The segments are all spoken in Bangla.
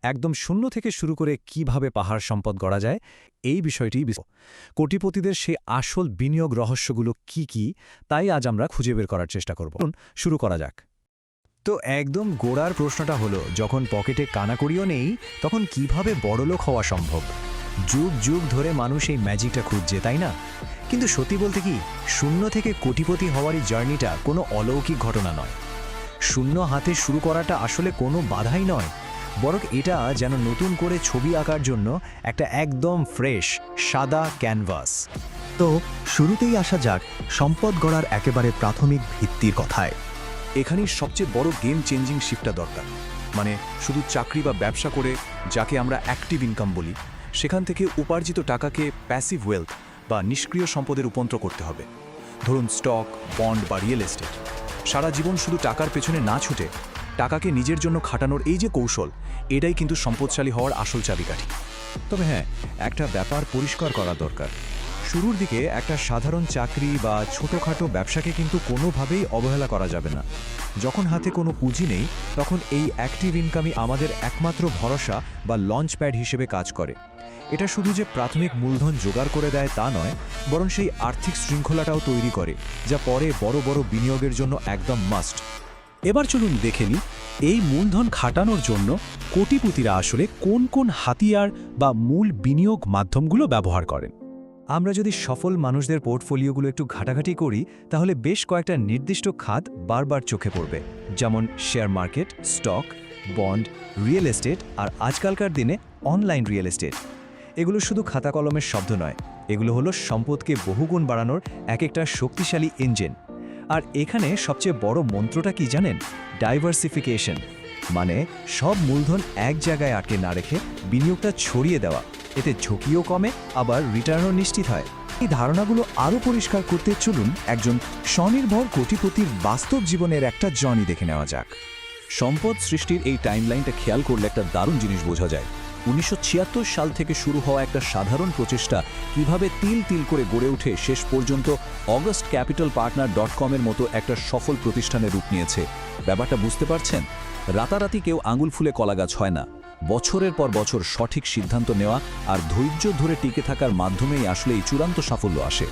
একদম শূন্য থেকে শুরু করে কিভাবে পাহাড় সম্পদ গড়া যায় এই বিষয়টি কোটিপতিদের সেই আসল বিনিয়োগ রহস্যগুলো কি তাই আজ আমরা খুঁজে বের করার চেষ্টা করব। শুরু করা যাক। তো একদম গোড়ার প্রশ্নটা হলো, যখন পকেটে কানাকড়িও নেই তখন কিভাবে বড়লোক হওয়া সম্ভব? যুগ যুগ ধরে মানুষ এই ম্যাজিকটা খুঁজছে, তাই না? কিন্তু সত্যি বলতে কি, শূন্য থেকে কোটিপতি হওয়ারই জার্নিটা কোনো অলৌকিক ঘটনা নয়। শূন্য হাতে শুরু করাটা আসলে কোনো বাধাই নয়, বরং এটা যেন নতুন করে ছবি আঁকার জন্য একটা একদম ফ্রেশ সাদা ক্যানভাস। তো শুরুতেই আসা যাক সম্পদ গড়ার একেবারে প্রাথমিক ভিত্তির কথায়। এখানেই সবচেয়ে বড় গেম চেঞ্জিং শিফটটা দরকার। মানে শুধু চাকরি বা ব্যবসা করে, যাকে আমরা অ্যাক্টিভ ইনকাম বলি, সেখান থেকে উপার্জিত টাকাকে প্যাসিভ ওয়েলথ বা নিষ্ক্রিয় সম্পদে রূপান্তর করতে হবে। ধরুন স্টক, বন্ড বা রিয়েল এস্টেট। সারা জীবন শুধু টাকার পেছনে না ছুটে টাকাকে নিজের জন্য খাটানোর এই যে কৌশল, এটাই কিন্তু সম্পদশালী হওয়ার আসল চাবিকাঠি। তবে হ্যাঁ, একটা ব্যাপার পরিষ্কার করা দরকার। শুরুর দিকে একটা সাধারণ চাকরি বা ছোটোখাটো ব্যবসাকে কিন্তু কোনোভাবেই অবহেলা করা যাবে না। যখন হাতে কোনো পুঁজি নেই, তখন এই অ্যাক্টিভ ইনকামই আমাদের একমাত্র ভরসা বা লঞ্চ প্যাড হিসেবে কাজ করে। এটা শুধু যে প্রাথমিক মূলধন জোগাড় করে দেয় তা নয়, বরং সেই আর্থিক শৃঙ্খলাটাও তৈরি করে, যা পরে বড় বড় বিনিয়োগের জন্য একদম মাস্ট। এবার চলুন দেখে নিই এই মূলধন খাটানোর জন্য কোটিপতিরা আসলে কোন কোন হাতিয়ার বা মূল বিনিয়োগ মাধ্যমগুলো ব্যবহার করেন। আমরা যদি সফল মানুষদের পোর্টফোলিওগুলো একটু ঘাটাঘাটি করি, তাহলে বেশ কয়েকটা নির্দিষ্ট খাত বারবার চোখে পড়বে, যেমন share market, stock, bond, real estate আর আজকালকার দিনে অনলাইন রিয়েল এস্টেট। এগুলো শুধু খাতা কলমের শব্দ নয়, এগুলো হলো সম্পদকে বহুগুণ বাড়ানোর এক একটা শক্তিশালী ইঞ্জিন। আর এখানে সবচেয়ে বড় মন্ত্রটা কি জানেন? ডাইভার্সিফিকেশন। মানে সব মূলধন এক জায়গায় আটকে না রেখে বিনিয়োগটা ছড়িয়ে দেওয়া। এতে ঝুঁকিও কমে, আবার রিটার্নও নিশ্চিত হয়। এই ধারণাগুলো আরও পরিষ্কার করতে চলুন একজন স্বনির্ভর কোটিপতির বাস্তব জীবনের একটা জার্নি দেখে নেওয়া যাক। সম্পদ সৃষ্টির এই টাইমলাইনটা খেয়াল করলে একটা দারুণ জিনিস বোঝা যায়। 1976 সাল থেকে শুরু হওয়া একটা সাধারণ প্রচেষ্টা কিভাবে তিল তিল করে গড়ে উঠে শেষ পর্যন্ত অগস্ট ক্যাপিটাল পার্টনার.com-এর মতো একটা সফল প্রতিষ্ঠানের রূপ নিয়েছে। ব্যাপারটা বুঝতে পারছেন? রাতারাতি কেউ আঙুল ফুলে কলাগাছ হয় না। বছরের পর বছর সঠিক সিদ্ধান্ত নেওয়া আর ধৈর্য ধরে টিকে থাকার মাধ্যমেই আসলে এই চূড়ান্ত সাফল্য আসে।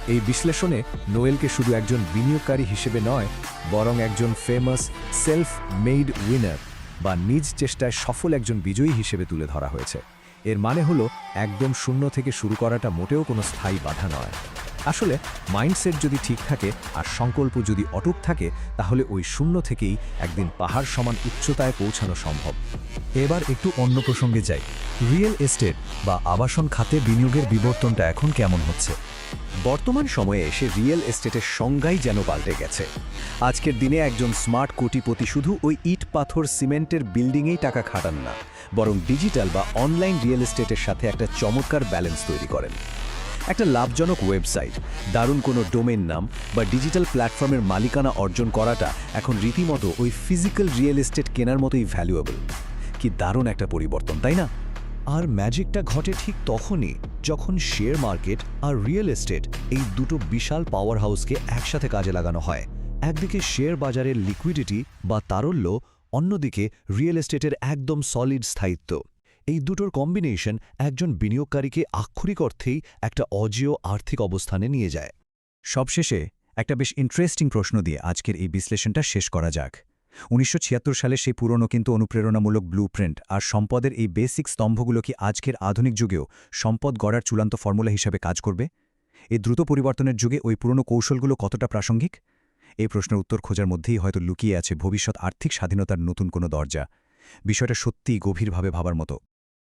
এই বিশ্লেষণে নোয়েলকে শুধু একজন বিনিয়োগকারী হিসেবে নয়, বরং একজন ফেমাস সেলফ মেড উইনার বা নিজ চেষ্টায় সফল একজন বিজয়ী হিসেবে তুলে ধরা হয়েছে। এর মানে হলো একদম শূন্য থেকে শুরু করাটা মোটেও কোনো স্থায়ী বাধা নয়। আসলে মাইন্ডসেট যদি ঠিক থাকে আর সংকল্প যদি অটুট থাকে, তাহলে ওই শূন্য থেকেই একদিন পাহাড় সমান উচ্চতায় পৌঁছানো সম্ভব। এবার একটু অন্য প্রসঙ্গে যাই। রিয়েল এস্টেট বা আবাসন খাতে বিনিয়োগের বিবর্তনটা এখন কেমন হচ্ছে? বর্তমান সময়ে এসে রিয়েল এস্টেটের সংজ্ঞাই যেন পাল্টে গেছে। আজকের দিনে একজন স্মার্ট কোটিপতি শুধু ওই ইট পাথর সিমেন্টের বিল্ডিংয়েই টাকা খাটান না, বরং ডিজিটাল বা অনলাইন রিয়েল এস্টেটের সাথে একটা চমৎকার ব্যালেন্স তৈরি করেন। একটা লাভজনক ওয়েবসাইট, দারুণ কোনো ডোমেন নাম বা ডিজিটাল প্ল্যাটফর্মের মালিকানা অর্জন করাটা এখন রীতিমতো ওই ফিজিক্যাল রিয়েল এস্টেট কেনার মতোই ভ্যালুয়েবল। কি দারুণ একটা পরিবর্তন, তাই না? আর ম্যাজিকটা ঘটে ঠিক তখনই যখন শেয়ার মার্কেট আর রিয়েল এস্টেট এই দুটো বিশাল পাওয়ার হাউসকে একসাথে কাজে লাগানো হয়। একদিকে শেয়ার বাজারের লিকুইডিটি বা তারল্য, অন্যদিকে রিয়েল এস্টেটের একদম সলিড স্থায়িত্ব। এই দুটোর কম্বিনেশন একজন বিনিয়োগকারীকে আক্ষরিক অর্থেই একটা অজেয় আর্থিক অবস্থানে নিয়ে যায়। সবশেষে একটা বেশ ইন্টারেস্টিং প্রশ্ন দিয়ে আজকের এই বিশ্লেষণটা শেষ করা যাক। 1976 সালে সেই পুরনো কিন্তু অনুপ্রেরণামূলক ব্লুপ্রিন্ট আর সম্পদের এই বেসিক স্তম্ভগুলো কি আজকের আধুনিক যুগেও সম্পদ গড়ার চূড়ান্ত ফর্মুলা হিসেবে কাজ করবে? এই দ্রুত পরিবর্তনের যুগে ওই পুরনো কৌশলগুলো কতটা প্রাসঙ্গিক? এই প্রশ্নের উত্তর খোঁজার মধ্যেই হয়তো লুকিয়ে আছে ভবিষ্যৎ আর্থিক স্বাধীনতার নতুন কোনো দরজা। বিষয়টা সত্যিই গভীরভাবে ভাবার মতো।